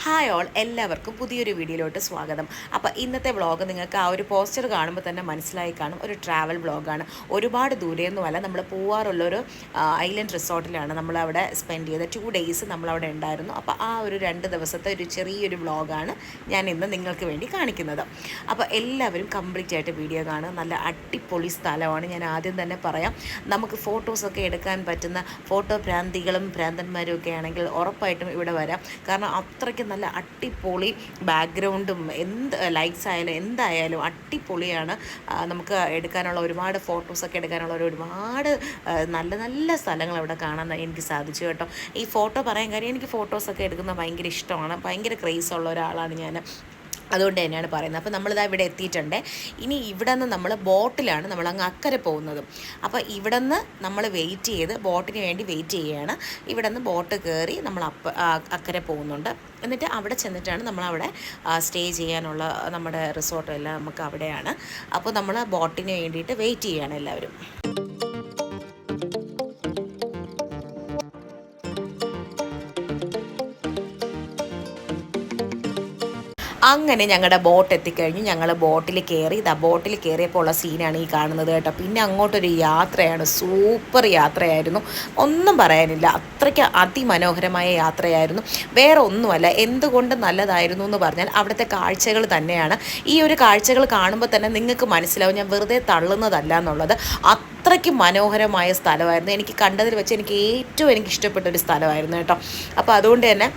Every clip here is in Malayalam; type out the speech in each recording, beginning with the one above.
ഹായ് ഓൾ, എല്ലാവർക്കും പുതിയൊരു വീഡിയോയിലോട്ട് സ്വാഗതം. അപ്പോൾ ഇന്നത്തെ വ്ളോഗ് നിങ്ങൾക്ക് ആ ഒരു പോസ്റ്റർ കാണുമ്പോൾ തന്നെ മനസ്സിലായി കാണും, ഒരു ട്രാവൽ വ്ളോഗാണ്. ഒരുപാട് ദൂരെയൊന്നുമല്ല, നമ്മൾ പോവാറുള്ളൊരു ഐലൻഡ് റിസോർട്ടിലാണ് നമ്മളവിടെ സ്പെൻഡ് ചെയ്ത് 2 ഡേയ്സ് നമ്മളവിടെ ഉണ്ടായിരുന്നു. അപ്പോൾ ആ ഒരു 2 ദിവസത്തെ ഒരു ചെറിയൊരു വ്ളോഗാണ് ഞാൻ ഇന്ന് നിങ്ങൾക്ക് വേണ്ടി കാണിക്കുന്നത്. അപ്പോൾ എല്ലാവരും കംപ്ലീറ്റ് ആയിട്ട് വീഡിയോ കാണുക. നല്ല അടിപൊളി സ്ഥലമാണ്. ഞാൻ ആദ്യം തന്നെ പറയാം, നമുക്ക് ഫോട്ടോസൊക്കെ എടുക്കാൻ പറ്റുന്ന ഫോട്ടോ ഭ്രാന്തികളും ഭ്രാന്തന്മാരും ഒക്കെ ആണെങ്കിൽ ഉറപ്പായിട്ടും ഇവിടെ വരാം. കാരണം അത്രയ്ക്ക് നല്ല അടിപൊളി ബാക്ക്ഗ്രൗണ്ടും ലൈറ്റ്സ് ആയാലും എന്തായാലും അടിപൊളിയാണ്. നമുക്ക് എടുക്കാനുള്ള ഒരുപാട് ഫോട്ടോസൊക്കെ എടുക്കാനുള്ള ഒരുപാട് നല്ല നല്ല സ്ഥലങ്ങൾ അവിടെ കാണാൻ എനിക്ക് സാധിച്ചു കേട്ടോ. ഈ ഫോട്ടോ പറയാൻ കാര്യം, എനിക്ക് ഫോട്ടോസൊക്കെ എടുക്കുന്നത് ഭയങ്കര ഇഷ്ടമാണ്, ഭയങ്കര ക്രേസ് ഉള്ള ഒരാളാണ് ഞാൻ. അതുകൊണ്ട് തന്നെയാണ് പറയുന്നത്. അപ്പോൾ നമ്മളിതാ ഇവിടെ എത്തിയിട്ടുണ്ട്. ഇനി ഇവിടെ നിന്ന് നമ്മൾ ബോട്ടിലാണ് നമ്മൾ അങ്ങ് അക്കരെ പോകുന്നത്. അപ്പോൾ ഇവിടെ നിന്ന് നമ്മൾ വെയിറ്റ് ചെയ്ത് ബോട്ടിന് വേണ്ടി വെയിറ്റ് ചെയ്യുകയാണ്. ഇവിടെ നിന്ന് ബോട്ട് കയറി നമ്മൾ അക്കരെ പോകുന്നുണ്ട്. എന്നിട്ട് അവിടെ ചെന്നിട്ടാണ് നമ്മളവിടെ സ്റ്റേ ചെയ്യാനുള്ള നമ്മുടെ റിസോർട്ടും എല്ലാം നമുക്ക് അവിടെയാണ്. അപ്പോൾ നമ്മൾ ബോട്ടിന് വേണ്ടിയിട്ട് വെയിറ്റ് ചെയ്യുകയാണ് എല്ലാവരും. അങ്ങനെ ഞങ്ങളുടെ ബോട്ട് എത്തിക്കഴിഞ്ഞു. ഞങ്ങൾ ബോട്ടിൽ കയറി. ബോട്ടിൽ കയറിയപ്പോൾ ഉള്ള സീനാണ് ഈ കാണുന്നത് കേട്ടോ. പിന്നെ അങ്ങോട്ടൊരു യാത്രയാണ്, സൂപ്പർ യാത്രയായിരുന്നു, ഒന്നും പറയാനില്ല. അത്രയ്ക്ക് അതിമനോഹരമായ യാത്രയായിരുന്നു. വേറെ ഒന്നുമല്ല, എന്തുകൊണ്ട് നല്ലതായിരുന്നു എന്ന് പറഞ്ഞാൽ അവിടുത്തെ കാഴ്ചകൾ തന്നെയാണ്. ഈ ഒരു കാഴ്ചകൾ കാണുമ്പോൾ തന്നെ നിങ്ങൾക്ക് മനസ്സിലാവും ഞാൻ വെറുതെ തള്ളുന്നതല്ല എന്നുള്ളത്. അത്രയ്ക്ക് മനോഹരമായ സ്ഥലമായിരുന്നു. എനിക്ക് കണ്ടതിൽ വെച്ച് എനിക്ക് ഇഷ്ടപ്പെട്ടൊരു സ്ഥലമായിരുന്നു കേട്ടോ. അപ്പോൾ അതുകൊണ്ട് തന്നെ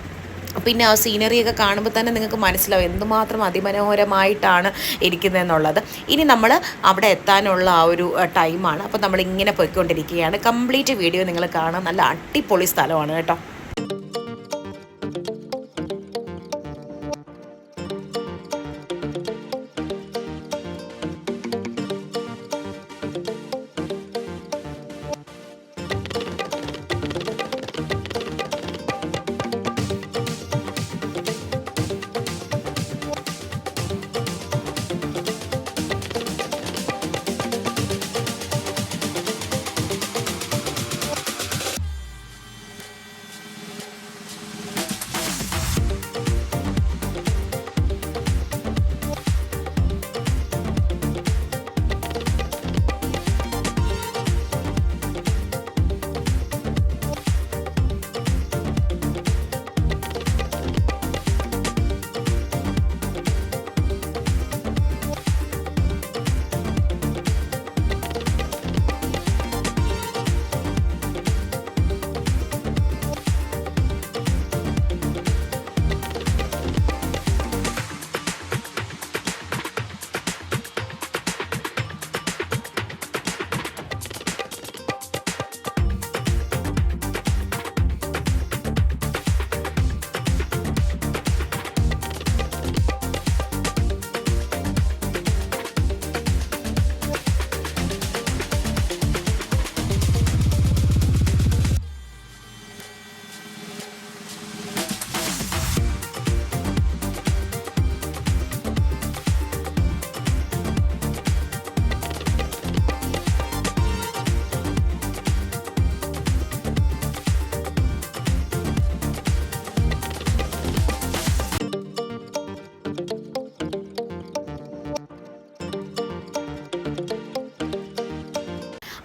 പിന്നെ ആ സീനറിയൊക്കെ കാണുമ്പോൾ തന്നെ നിങ്ങൾക്ക് മനസ്സിലാവും എന്തുമാത്രം അതിമനോഹരമായിട്ടാണ് ഇരിക്കുന്നതെന്നുള്ളത്. ഇനി നമ്മൾ അവിടെ എത്താനുള്ള ആ ഒരു ടൈമാണ്. അപ്പോൾ നമ്മളിങ്ങനെ പോയിക്കൊണ്ടിരിക്കുകയാണ്. കംപ്ലീറ്റ് വീഡിയോ നിങ്ങൾ കാണാൻ, നല്ല അടിപൊളി സ്ഥലമാണ് കേട്ടോ.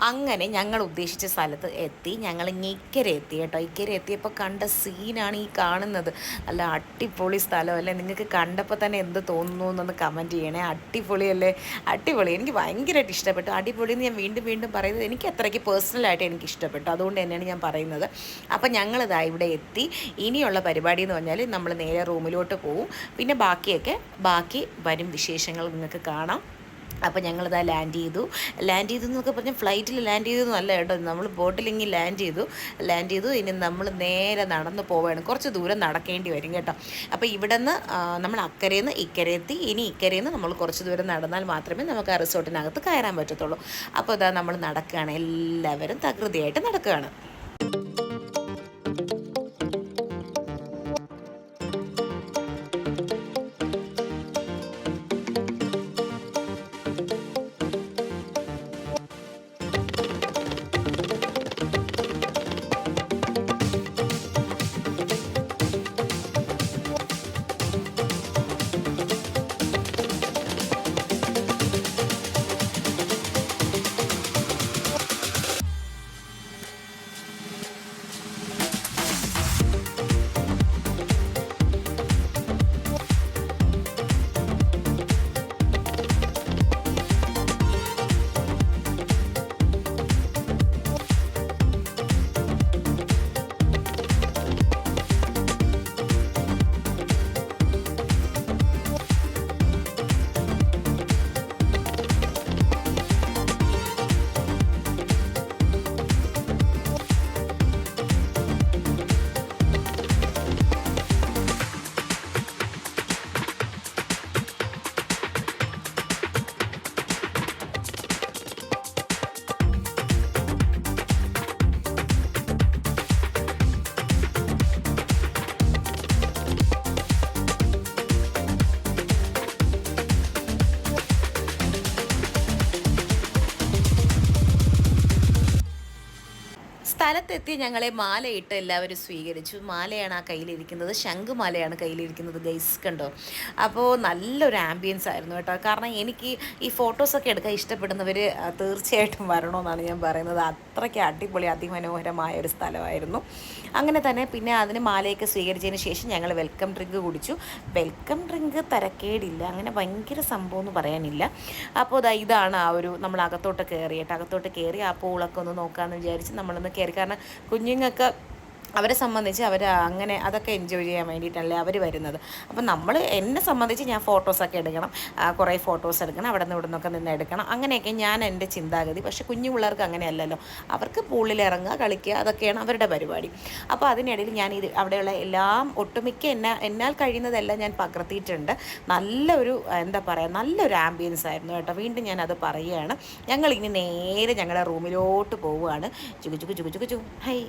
അങ്ങനെ ഞങ്ങൾ ഉദ്ദേശിച്ച സ്ഥലത്ത് എത്തി. ഞങ്ങൾ ഇക്കരെ എത്തി കേട്ടോ. ഇക്കരെ എത്തിയപ്പോൾ കണ്ട സീനാണ് ഈ കാണുന്നത്. നല്ല അടിപൊളി സ്ഥലമല്ലേ? നിങ്ങൾക്ക് കണ്ടപ്പോൾ തന്നെ എന്ത് തോന്നുന്നു എന്നൊന്ന് കമൻറ്റ് ചെയ്യണേ. അടിപൊളിയല്ലേ? അടിപൊളി. എനിക്ക് ഭയങ്കരമായിട്ട് ഇഷ്ടപ്പെട്ടു. അടിപൊളി എന്ന് ഞാൻ വീണ്ടും വീണ്ടും പറയുന്നത്, എനിക്ക് അത്രയ്ക്ക് പേഴ്സണലായിട്ട് എനിക്ക് ഇഷ്ടപ്പെട്ടു. അതുകൊണ്ട് തന്നെയാണ് ഞാൻ പറയുന്നത്. അപ്പോൾ ഞങ്ങളിതാ ഇവിടെ എത്തി. ഇനിയുള്ള പരിപാടി എന്ന് പറഞ്ഞാൽ നമ്മൾ നേരെ റൂമിലോട്ട് പോവും. പിന്നെ ബാക്കി വരും വിശേഷങ്ങൾ നിങ്ങൾക്ക് കാണാം. അപ്പോൾ ഞങ്ങളിതാ ലാൻഡ് ചെയ്തു എന്നൊക്കെ പറഞ്ഞാൽ ഫ്ലൈറ്റിൽ ലാൻഡ് ചെയ്തു എന്നല്ല കേട്ടോ. നമ്മൾ ബോട്ടിലിങ്ങി ലാൻഡ് ചെയ്തു. ഇനി നമ്മൾ നേരെ നടന്ന് പോവുകയാണ്. കുറച്ച് ദൂരം നടക്കേണ്ടി വരും കേട്ടോ. അപ്പോൾ ഇവിടെ നിന്ന് നമ്മൾ അക്കരയിൽ നിന്ന് ഇക്കരെ എത്തി. ഇനി ഇക്കരയിൽ നിന്ന് നമ്മൾ കുറച്ച് ദൂരം നടന്നാൽ മാത്രമേ നമുക്ക് ആ റിസോർട്ടിനകത്ത് കയറാൻ പറ്റത്തുള്ളൂ. അപ്പോൾ ഇതാ നമ്മൾ നടക്കുകയാണ്, എല്ലാവരും തകൃതിയായിട്ട് നടക്കുകയാണ്. സ്ഥലത്തെത്തി ഞങ്ങളെ മാലയിട്ട് എല്ലാവരും സ്വീകരിച്ചു. മാലയാണ് ആ കയ്യിലിരിക്കുന്നത്, ശംഖുമാലയാണ് കയ്യിലിരിക്കുന്നത് ഗൈസ്, കണ്ടോ. അപ്പോൾ നല്ലൊരു ആംബിയൻസ് ആയിരുന്നു കേട്ടോ. കാരണം എനിക്ക് ഈ ഫോട്ടോസൊക്കെ എടുക്കാൻ ഇഷ്ടപ്പെടുന്നവർ തീർച്ചയായിട്ടും വരണമെന്നാണ് ഞാൻ പറയുന്നത്. അത്രയ്ക്ക് അടിപൊളി അതിമനോഹരമായ ഒരു സ്ഥലമായിരുന്നു. അങ്ങനെ തന്നെ പിന്നെ അതിന് മാലയൊക്കെ സ്വീകരിച്ചതിന് ശേഷം ഞങ്ങൾ വെൽക്കം ഡ്രിങ്ക് കുടിച്ചു. വെൽക്കം ഡ്രിങ്ക് തരക്കേടില്ല, അങ്ങനെ ഭയങ്കര സംഭവം എന്ന് പറയാനില്ല. അപ്പോൾ ഇതാണ് ആ ഒരു നമ്മൾ അകത്തോട്ട് കയറിയിട്ട് അകത്തോട്ട് കയറി ആ പൂളൊക്കെ ഒന്ന് നോക്കാമെന്ന് വിചാരിച്ച് നമ്മളൊന്ന് കയറി. കാരണം കുഞ്ഞുങ്ങൾക്ക് അവരെ സംബന്ധിച്ച് അവർ അങ്ങനെ അതൊക്കെ എൻജോയ് ചെയ്യാൻ വേണ്ടിയിട്ടല്ലേ അവർ വരുന്നത്. അപ്പം എന്നെ സംബന്ധിച്ച് ഞാൻ ഫോട്ടോസൊക്കെ എടുക്കണം, കുറേ ഫോട്ടോസ് എടുക്കണം, അവിടെ നിന്ന് ഇവിടെ നിന്നൊക്കെ നിന്ന് എടുക്കണം, അങ്ങനെയൊക്കെ ഞാൻ എൻ്റെ ചിന്താഗതി. പക്ഷേ കുഞ്ഞു പിള്ളേർക്ക് അങ്ങനെയല്ലല്ലോ, അവർക്ക് പൂളിൽ ഇറങ്ങുക, കളിക്കുക, അതൊക്കെയാണ് അവരുടെ പരിപാടി. അപ്പോൾ അതിനിടയിൽ ഞാൻ അവിടെയുള്ള എല്ലാം ഒട്ടുമിക്ക എന്നാൽ കഴിയുന്നതെല്ലാം ഞാൻ പകർത്തിയിട്ടുണ്ട്. നല്ലൊരു എന്താ പറയുക, നല്ലൊരു ആംബിയൻസ് ആയിരുന്നു കേട്ടോ. വീണ്ടും ഞാനത് പറയുകയാണ്. ഞങ്ങളിനി നേരെ ഞങ്ങളുടെ റൂമിലോട്ട് പോവുകയാണ്. ചുകു ചുകു ചുകു ചുകു ചു ഹൈ.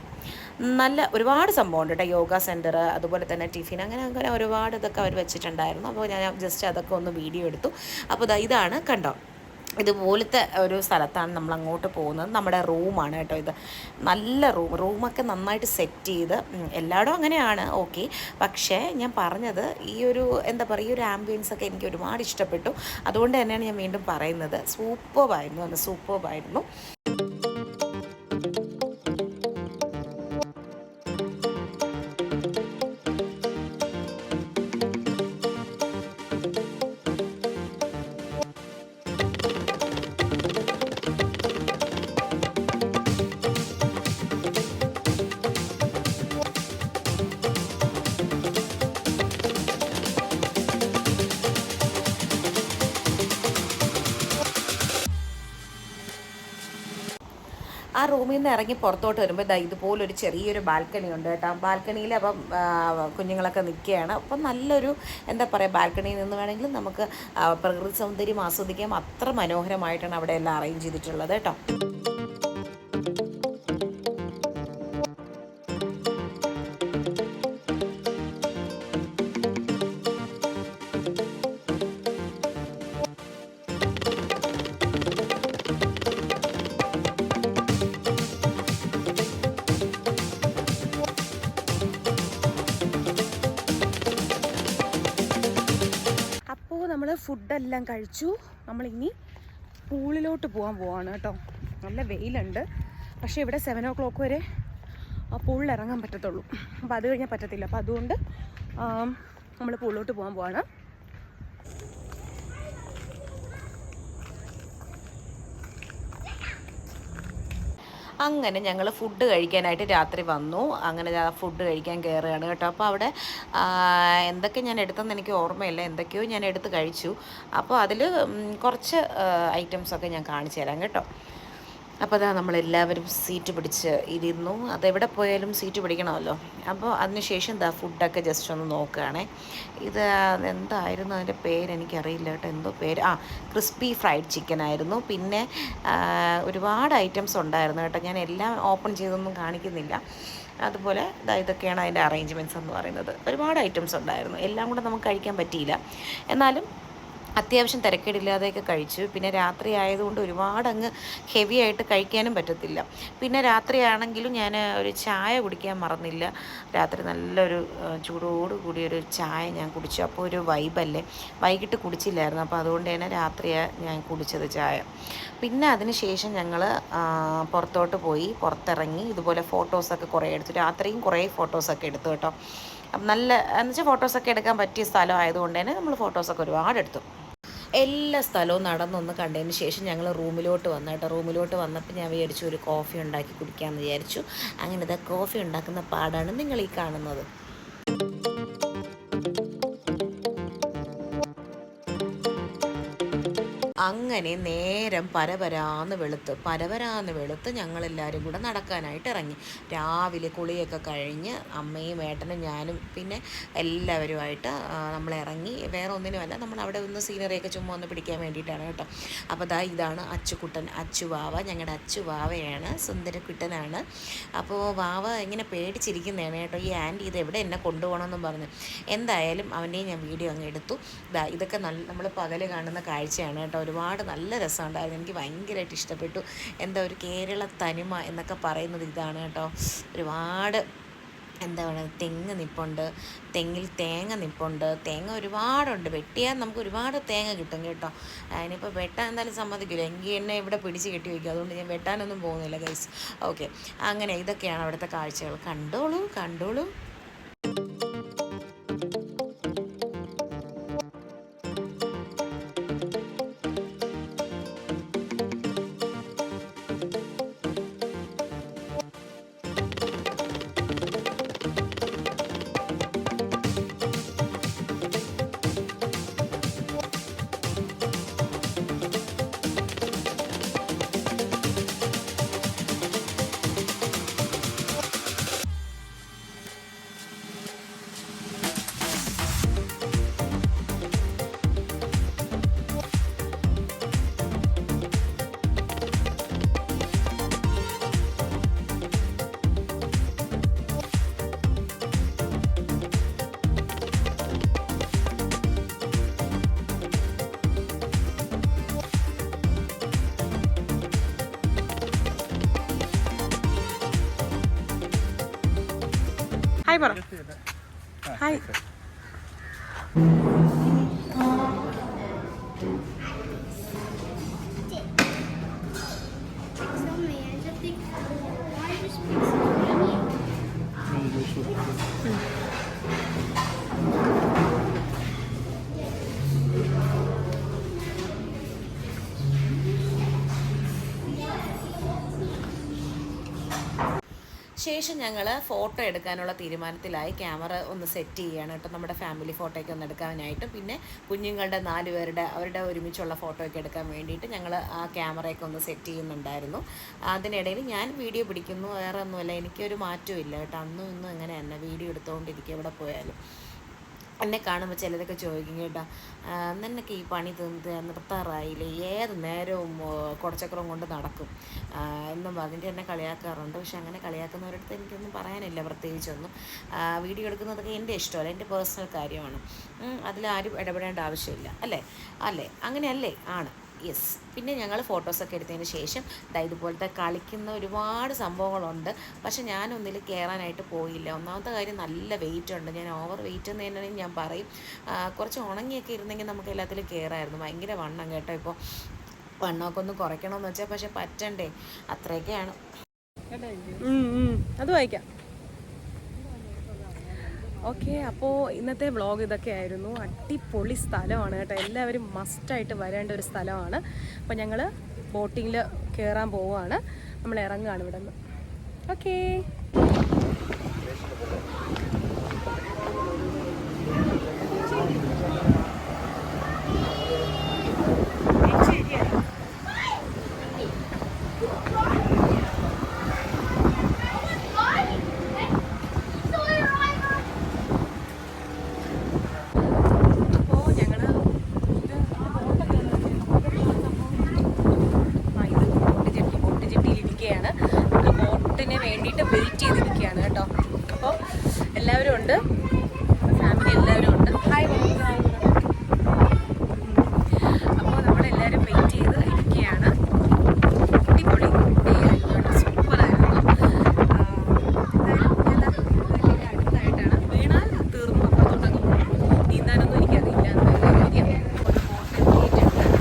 നല്ല ഒരുപാട് സംഭവമുണ്ട് കേട്ടോ, യോഗ സെൻറ്റർ, അതുപോലെ തന്നെ ടിഫിൻ, അങ്ങനെ അങ്ങനെ ഒരുപാട് ഇതൊക്കെ അവർ വെച്ചിട്ടുണ്ടായിരുന്നു. അപ്പോൾ ഞാൻ ജസ്റ്റ് അതൊക്കെ ഒന്ന് വീഡിയോ എടുത്തു. അപ്പോൾ ഇതാണ് കണ്ടോ, ഇതുപോലത്തെ ഒരു സ്ഥലത്താണ് നമ്മൾ അങ്ങോട്ട് പോകുന്നത്. നമ്മുടെ റൂമാണ് കേട്ടോ ഇത്. നല്ല റൂമൊക്കെ നന്നായിട്ട് സെറ്റ് ചെയ്ത് എല്ലായിടും അങ്ങനെയാണ്, ഓക്കെ. പക്ഷേ ഞാൻ പറഞ്ഞത് ഈ ഒരു എന്താ പറയുക, ഈ ഒരു ആംബിയൻസൊക്കെ എനിക്ക് ഒരുപാട് ഇഷ്ടപ്പെട്ടു. അതുകൊണ്ട് തന്നെയാണ് ഞാൻ വീണ്ടും പറയുന്നത്, സൂപ്പർബായിരുന്നു. ആ റൂമിൽ നിന്ന് ഇറങ്ങി പുറത്തോട്ട് വരുമ്പോൾ ഇതുപോലൊരു ചെറിയൊരു ബാൽക്കണി ഉണ്ട് കേട്ടോ. ബാൽക്കണിയിൽ അപ്പം കുഞ്ഞുങ്ങളൊക്കെ നിൽക്കുകയാണ്. അപ്പം നല്ലൊരു എന്താ പറയുക, ബാൽക്കണിയിൽ നിന്ന് വേണമെങ്കിൽ നമുക്ക് പ്രകൃതി സൗന്ദര്യം ആസ്വദിക്കാം. അത്ര മനോഹരമായിട്ടാണ് അവിടെ എല്ലാം അറേഞ്ച് ചെയ്തിട്ടുള്ളത് കേട്ടോ. നമ്മൾ ഫുഡെല്ലാം കഴിച്ചു. നമ്മളിനി പൂളിലോട്ട് പോവാണ് കേട്ടോ. നല്ല വെയിലുണ്ട്, പക്ഷേ ഇവിടെ 7 o'clock വരെ ആ പൂളിൽ ഇറങ്ങാൻ പറ്റത്തുള്ളൂ. അപ്പോൾ അത് കഴിഞ്ഞാൽ പറ്റത്തില്ല. അപ്പോൾ അതുകൊണ്ട് നമ്മൾ പൂളിലോട്ട് പോവാണ്. അങ്ങനെ ഞങ്ങൾ ഫുഡ് കഴിക്കാനായിട്ട് രാത്രി വന്നു. അങ്ങനെ ഫുഡ് കഴിക്കാൻ കയറുകയാണ് കേട്ടോ. അപ്പോൾ അവിടെ എന്തൊക്കെ ഞാൻ എടുത്തെന്ന് എനിക്ക് ഓർമ്മയില്ല, എന്തൊക്കെയോ ഞാൻ എടുത്ത് കഴിച്ചു. അപ്പോൾ അതിൽ കുറച്ച് ഐറ്റംസൊക്കെ ഞാൻ കാണിച്ചു തരാം കേട്ടോ. അപ്പോൾ നമ്മളെല്ലാവരും സീറ്റ് പിടിച്ച് ഇരുന്നു. അതെവിടെ പോയാലും സീറ്റ് പിടിക്കണമല്ലോ. അപ്പോൾ അതിനുശേഷം ഫുഡൊക്കെ ജസ്റ്റ് ഒന്ന് നോക്കുകയാണേ. ഇത് എന്തായിരുന്നു അതിൻ്റെ പേര് എനിക്കറിയില്ല കേട്ടോ, എന്തോ പേര്, ക്രിസ്പി ഫ്രൈഡ് ചിക്കൻ ആയിരുന്നു. പിന്നെ ഒരുപാട് ഐറ്റംസ് ഉണ്ടായിരുന്നു കേട്ടോ. ഞാൻ എല്ലാം ഓപ്പൺ ചെയ്തൊന്നും കാണിക്കുന്നില്ല. അതുപോലെ ഇതൊക്കെയാണ് അതിൻ്റെ അറേഞ്ച്മെൻറ്റ്സ് എന്ന് പറയുന്നത്. ഒരുപാട് ഐറ്റംസ് ഉണ്ടായിരുന്നു, എല്ലാം കൂടെ നമുക്ക് കഴിക്കാൻ പറ്റിയില്ല. എന്നാലും അത്യാവശ്യം തിരക്കേടില്ലാതെയൊക്കെ കഴിച്ചു. പിന്നെ രാത്രി ആയതുകൊണ്ട് ഒരുപാട് അങ്ങ് ഹെവി ആയിട്ട് കഴിക്കാനും പറ്റത്തില്ല. പിന്നെ രാത്രിയാണെങ്കിലും ഞാൻ ഒരു ചായ കുടിക്കാൻ മറന്നില്ല. രാത്രി നല്ലൊരു ചൂടോട് കൂടിയൊരു ചായ ഞാൻ കുടിച്ചു. അപ്പോൾ ഒരു വൈബല്ലേ, വൈകിട്ട് കുടിച്ചില്ലായിരുന്നു. അപ്പോൾ അതുകൊണ്ട് തന്നെ രാത്രിയാണ് ഞാൻ കുടിച്ചത് ചായ. പിന്നെ അതിന് ശേഷം ഞങ്ങൾ പുറത്തോട്ട് പോയി, പുറത്തിറങ്ങി ഇതുപോലെ ഫോട്ടോസൊക്കെ കുറേ എടുത്തു. രാത്രിയും കുറേ ഫോട്ടോസൊക്കെ എടുത്തു കേട്ടോ. നല്ല എന്നുവെച്ചാൽ ഫോട്ടോസൊക്കെ എടുക്കാൻ പറ്റിയ സ്ഥലം ആയതുകൊണ്ട് തന്നെ നമ്മൾ ഫോട്ടോസൊക്കെ ഒരുപാട് എടുത്തു. എല്ലാ സ്ഥലവും നടന്നൊന്ന് കണ്ടതിന് ശേഷം ഞങ്ങൾ റൂമിലോട്ട് വന്നു കേട്ടോ. റൂമിലോട്ട് വന്നപ്പോൾ ഞാൻ വിചാരിച്ചു ഒരു കോഫി ഉണ്ടാക്കി കുടിക്കാമെന്ന് വിചാരിച്ചു. അങ്ങനത്തെ കോഫി ഉണ്ടാക്കുന്ന പാടാണ് നിങ്ങൾ ഈ കാണുന്നത്. അങ്ങനെ നേരം പരപരാന്ന് വെളുത്ത് ഞങ്ങളെല്ലാവരും കൂടെ നടക്കാനായിട്ട് ഇറങ്ങി. രാവിലെ കുളിയൊക്കെ കഴിഞ്ഞ് അമ്മയും ഏട്ടനും ഞാനും പിന്നെ എല്ലാവരുമായിട്ട് നമ്മളിറങ്ങി. വേറെ ഒന്നിനുമല്ല, നമ്മളവിടെ ഒന്ന് സീനറിയൊക്കെ ചുമ്മാ ഒന്ന് പിടിക്കാൻ വേണ്ടിയിട്ടാണ് കേട്ടോ. അപ്പോൾ ഇതാണ് അച്ചുകുട്ടൻ, അച്ചുവാവ, ഞങ്ങളുടെ അച്ചുവാവയാണ്, സുന്ദരക്കുട്ടനാണ്. അപ്പോൾ വാവ ഇങ്ങനെ പേടിച്ചിരിക്കുന്നതാണ് കേട്ടോ. ഈ ആൻറ്റി ഇത് എവിടെ എന്നെ കൊണ്ടുപോകണമെന്നും പറഞ്ഞു. എന്തായാലും അവൻ്റെയും ഞാൻ വീഡിയോ അങ്ങ് എടുത്തു. ഇതൊക്കെ നമ്മൾ പകൽ കാണുന്ന കാഴ്ചയാണ് കേട്ടോ. ഒരുപാട് നല്ല രസമുണ്ടായിരുന്നു. എനിക്ക് ഭയങ്കരമായിട്ട് ഇഷ്ടപ്പെട്ടു. എന്താ ഒരു കേരള തനിമ എന്നൊക്കെ പറയുന്നത് ഇതാണ് കേട്ടോ. ഒരുപാട് എന്താ പറയുക, തെങ്ങ് നിപ്പുണ്ട്, തെങ്ങിൽ തേങ്ങ നിപ്പുണ്ട്, തേങ്ങ ഒരുപാടുണ്ട്, വെട്ടിയാൽ നമുക്ക് ഒരുപാട് തേങ്ങ കിട്ടും കേട്ടോ. അതിനിപ്പോൾ വെട്ടാൻ എന്തായാലും സമ്മതിക്കില്ല, എങ്കിൽ എന്നെ ഇവിടെ പിടിച്ച് കെട്ടി വയ്ക്കും. അതുകൊണ്ട് ഞാൻ വെട്ടാനൊന്നും പോകുന്നില്ല ഗൈസ്. ഓക്കെ, അങ്ങനെ ഇതൊക്കെയാണ് അവിടുത്തെ കാഴ്ചകൾ. കണ്ടോളൂ കണ്ടോളൂ. ഹായ് പറ. ഹായ്. ശേഷം ഞങ്ങൾ ഫോട്ടോ എടുക്കാനുള്ള തീരുമാനത്തിലായി. ക്യാമറ ഒന്ന് സെറ്റ് ചെയ്യുകയാണ് കേട്ടോ, നമ്മുടെ ഫാമിലി ഫോട്ടോയൊക്കെ ഒന്ന് എടുക്കാനായിട്ടും പിന്നെ കുഞ്ഞുങ്ങളുടെ 4 പേരുടെ അവരുടെ ഒരുമിച്ചുള്ള ഫോട്ടോയൊക്കെ എടുക്കാൻ വേണ്ടിയിട്ട് ഞങ്ങൾ ആ ക്യാമറയൊക്കെ ഒന്ന് സെറ്റ് ചെയ്യുന്നുണ്ടായിരുന്നു. അതിനിടയിൽ ഞാൻ വീഡിയോ പിടിക്കുന്നു, വേറെ ഒന്നുമല്ല, എനിക്കൊരു മാറ്റവും ഇല്ല കേട്ടോ. അന്നും ഇന്നും എങ്ങനെ തന്നെ വീഡിയോ എടുത്തുകൊണ്ടിരിക്കുക എവിടെ പോയാലും. എന്നെ കാണുമ്പോൾ ചിലതൊക്കെ ചോദിക്കും കേട്ടോ, നിനക്ക് ഈ പണി നിർത്താറായില്ലേ, ഏത് നേരവും കുടച്ചക്രം കൊണ്ട് നടക്കും എന്നും പറഞ്ഞിട്ട് എന്നെ കളിയാക്കാറുണ്ട്. പക്ഷെ അങ്ങനെ കളിയാക്കുന്നവരടുത്ത് എനിക്കൊന്നും പറയാനില്ല പ്രത്യേകിച്ചൊന്നും. വീഡിയോ എടുക്കുന്നതൊക്കെ എൻ്റെ ഇഷ്ടമല്ല, എൻ്റെ പേഴ്സണൽ കാര്യമാണ്. അതിലാരും ഇടപെടേണ്ട ആവശ്യമില്ല, അല്ലേ അല്ലേ അങ്ങനെയല്ലേ? ആണ്. യെസ്. പിന്നെ ഞങ്ങൾ ഫോട്ടോസൊക്കെ എടുത്തതിന് ശേഷം ഇതുപോലത്തെ കളിക്കുന്ന ഒരുപാട് സംഭവങ്ങളുണ്ട്. പക്ഷെ ഞാനൊന്നിൽ കയറാനായിട്ട് പോയില്ല. ഒന്നാമത്തെ കാര്യം നല്ല വെയിറ്റ് ഉണ്ട്. ഞാൻ ഓവർ വെയിറ്റ് എന്ന് തന്നെ ഞാൻ പറയും. കുറച്ച് ഉണങ്ങിയൊക്കെ ഇരുന്നെങ്കിൽ നമുക്ക് എല്ലാത്തിലും കയറായിരുന്നു. ഭയങ്കര വണ്ണം കേട്ടോ. ഇപ്പോൾ വണ്ണമൊക്കെ ഒന്ന് കുറയ്ക്കണമെന്ന് വെച്ചാൽ പക്ഷെ പറ്റണ്ടേ, അത്രയൊക്കെയാണ്. അത് വായിക്കാം. ഓക്കെ, അപ്പോൾ ഇന്നത്തെ വ്ളോഗ് ഇതൊക്കെ ആയിരുന്നു. അടിപൊളി സ്ഥലമാണ് കേട്ടോ, എല്ലാവരും മസ്റ്റായിട്ട് വരേണ്ട ഒരു സ്ഥലമാണ്. അപ്പോൾ ഞങ്ങൾ ബോട്ടിങ്ങിൽ കയറാൻ പോവുകയാണ്. നമ്മൾ ഇറങ്ങുകയാണ് ഇവിടെ നിന്ന്. ഓക്കേ. വേണ്ടിയിട്ട് വെയിറ്റ് ചെയ്തിരിക്കുകയാണ് കേട്ടോ. അപ്പോൾ എല്ലാവരും ഉണ്ട്, ഫാമിലി എല്ലാവരും ഉണ്ട്. അപ്പോൾ നമ്മളെല്ലാവരും വെയിറ്റ് ചെയ്ത് ഇരിക്കുകയാണ്. അടിപൊളി ഡേ ആയിരുന്നു കേട്ടോ, സൂപ്പറായിരുന്നു. എന്തായാലും അടുത്തായിട്ടാണ്. വീണാൽ തീർന്നു, അപ്പുറത്തോട്ടൊക്കെ പോകും. നീന്താനൊന്നും എനിക്കറിയില്ല എന്നുള്ള കാര്യം. ഒരു ബോട്ട് എത്തിയിട്ടുണ്ട്.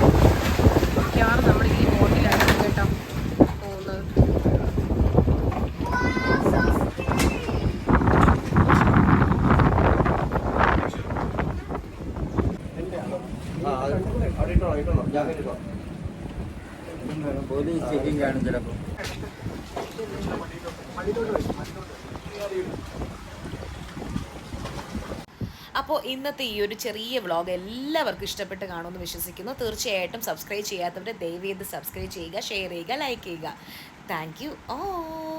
മിക്കവാറും നമ്മൾ ഈ ബോട്ടിലാണ് കേട്ടോ പോകുന്നത്. പോലീസ് ചെക്കിംഗ് കാണും ചിലപ്പോൾ. അപ്പോൾ ഇന്നത്തെ ഈ ഒരു ചെറിയ വ്ളോഗ് എല്ലാവർക്കും ഇഷ്ടപ്പെട്ട് കാണുമെന്ന് വിശ്വസിക്കുന്നു. തീർച്ചയായിട്ടും സബ്സ്ക്രൈബ് ചെയ്യാത്തവരെ ദയവേത് സബ്സ്ക്രൈബ് ചെയ്യുക, ഷെയർ ചെയ്യുക, ലൈക്ക് ചെയ്യുക. Thank you all.